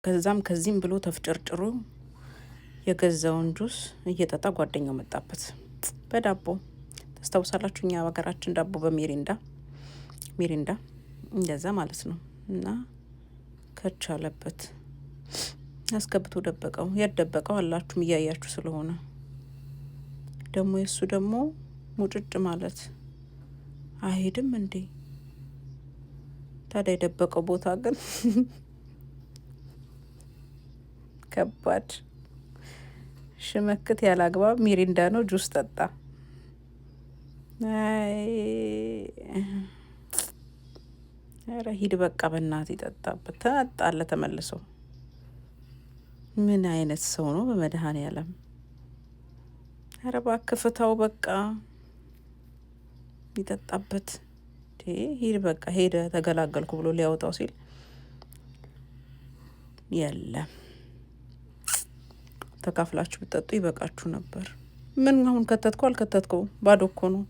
ከዛም ከዚህም ብሎ ተፍጨርጭሮ የገዛውን ጁስ እየጠጣ ጓደኛው መጣበት በዳቦ። ታስታውሳላችሁ? እኛ ሀገራችን ዳቦ በሚሪንዳ እንደዛ ማለት ነው። እና ከቻለበት አስገብቶ ደበቀው። ያደበቀው አላችሁም እያያችሁ ስለሆነ ደግሞ የሱ ደግሞ ሙጭጭ ማለት አይሄድም እንዴ? ታዲያ የደበቀው ቦታ ግን ከባድ ሽመክት ያላግባብ ሚሪንዳ ነው ጁስ ጠጣ። ኧረ ሂድ በቃ በእናትህ ይጠጣበት። ተጣለ ተመልሶ። ምን አይነት ሰው ነው በመድኃኔዓለም? ኧረ እባክህ ፍታው በቃ ይጠጣበት። ሂድ በቃ ሄደ ተገላገልኩ ብሎ ሊያወጣው ሲል የለም። ተካፍላችሁ ብትጠጡ ይበቃችሁ ነበር። ምን አሁን ከተትከው አልከተትከው ባዶ እኮ ነው።